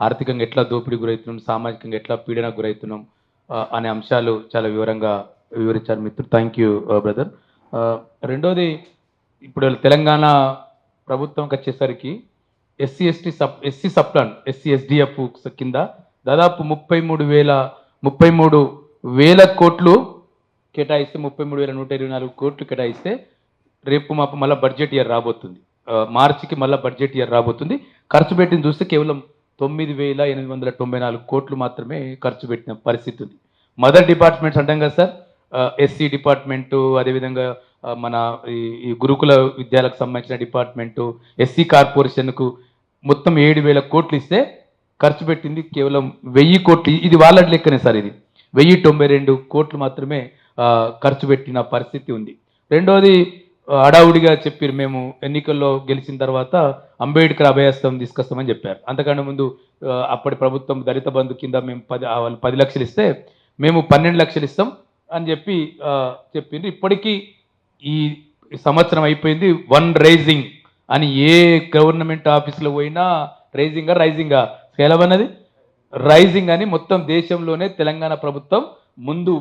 ఆర్థికంగా ఎట్లా దోపిడీ గురవుతున్నాం, సామాజికంగా ఎట్లా పీడనకు గురవుతున్నాం అనే అంశాలు చాలా వివరంగా వివరించారు మిత్రుడు. Thank you brother. రెండోది, ఇప్పుడు తెలంగాణ ప్రభుత్వంకి వచ్చేసరికి ఎస్సీ సప్లాన్ ఎస్సీ ఎస్డిఎఫ్ కింద దాదాపు 33,000 కోట్లు కేటాయిస్తే, 33,124 కోట్లు కేటాయిస్తే రేపు మాపు మళ్ళీ బడ్జెట్ ఇయర్ రాబోతుంది. మార్చికి మళ్ళీ బడ్జెట్ ఇయర్ రాబోతుంది. ఖర్చు పెట్టింది చూస్తే కేవలం 9,894 కోట్లు మాత్రమే ఖర్చు పెట్టిన పరిస్థితి ఉంది. మదర్ డిపార్ట్మెంట్స్ అంటాం కదా సార్, ఎస్సీ డిపార్ట్మెంటు, అదేవిధంగా మన ఈ గురుకుల విద్యాలకు సంబంధించిన డిపార్ట్మెంటు, ఎస్సీ కార్పొరేషన్కు మొత్తం 7,000 కోట్లు ఇస్తే ఖర్చు పెట్టింది కేవలం 1,000 కోట్లు. ఇది వాళ్ళ లెక్కనే సార్. ఇది 1,092 కోట్లు మాత్రమే ఖర్చు పెట్టిన పరిస్థితి ఉంది. రెండోది, హడావుడిగా చెప్పారు, మేము ఎన్నికల్లో గెలిచిన తర్వాత అంబేద్కర్ అభయాస్తం తీసుకొస్తామని చెప్పారు. అంతకన్నా ముందు అప్పటి ప్రభుత్వం దళిత బంధు కింద మేము 10 లక్షలు ఇస్తే మేము 12 లక్షలు ఇస్తాం అని చెప్పింది. ఇప్పటికీ ఈ సంవత్సరం అయిపోయింది. వన్ రైజింగ్ అని ఏ గవర్నమెంట్ ఆఫీసులో పోయినా రైజింగా స్కేల్ అన్నది రైజింగ్ అని మొత్తం దేశంలోనే తెలంగాణ ప్రభుత్వం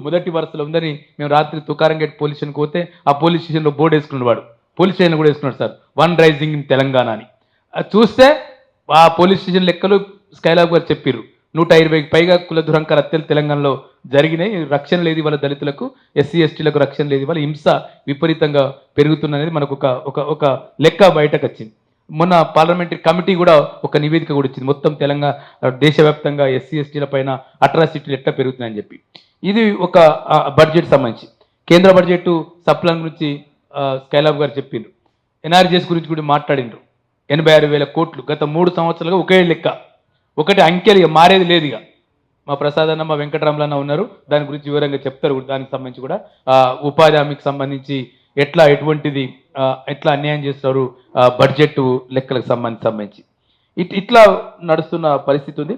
మొదటి వరుసలో ఉందని మేము రాత్రి తుకారంగేట్ పోలీస్ స్టేషన్కి పోతే ఆ పోలీస్ స్టేషన్లో బోర్డు వేసుకున్నాడు, వాడు పోలీస్ స్టేషన్ కూడా వేసుకున్నాడు sir, one rising in Telangana అని. అది చూస్తే ఆ పోలీస్ స్టేషన్ లెక్కలు స్కైలాబ్ గారు చెప్పారు, 120కి పైగా కుల దురంకార హత్యలు తెలంగాణలో జరిగినాయి. రక్షణ లేదు వాళ్ళ దళితులకు, ఎస్సీ ఎస్టీలకు రక్షణ లేదు, వాళ్ళ హింస విపరీతంగా పెరుగుతున్నది మనకు ఒక లెక్క బయటకు వచ్చింది. మొన్న పార్లమెంటరీ కమిటీ కూడా ఒక నివేదిక కూడా ఇచ్చింది, మొత్తం తెలంగాణ దేశవ్యాప్తంగా ఎస్సీ ఎస్టీల పైన అట్రాసిటీలు ఎట్లా పెరుగుతున్నాయని చెప్పి. ఇది ఒక బడ్జెట్ సంబంధించి. కేంద్ర బడ్జెట్ సప్లాన్ గురించి స్కైలాబ్ గారు చెప్పిండ్రు. ఎన్ఆర్జీఎస్ గురించి కూడా మాట్లాడిండ్రు. 86,000 కోట్లు గత 3 సంవత్సరాలుగా ఒకే లెక్క, ఒకటి అంకెలు, ఇక మారేది లేదు. ఇక మా ప్రసాద్ అన్న, మా వెంకటరామలన్న ఉన్నారు, దాని గురించి వివరంగా చెప్తారు. దానికి సంబంధించి కూడా ఉపాధి హామీకి సంబంధించి ఎటువంటిది ఎట్లా అన్యాయం చేస్తారు బడ్జెట్ లెక్కలకు సంబంధించి ఇట్లా నడుస్తున్న పరిస్థితి ఉంది.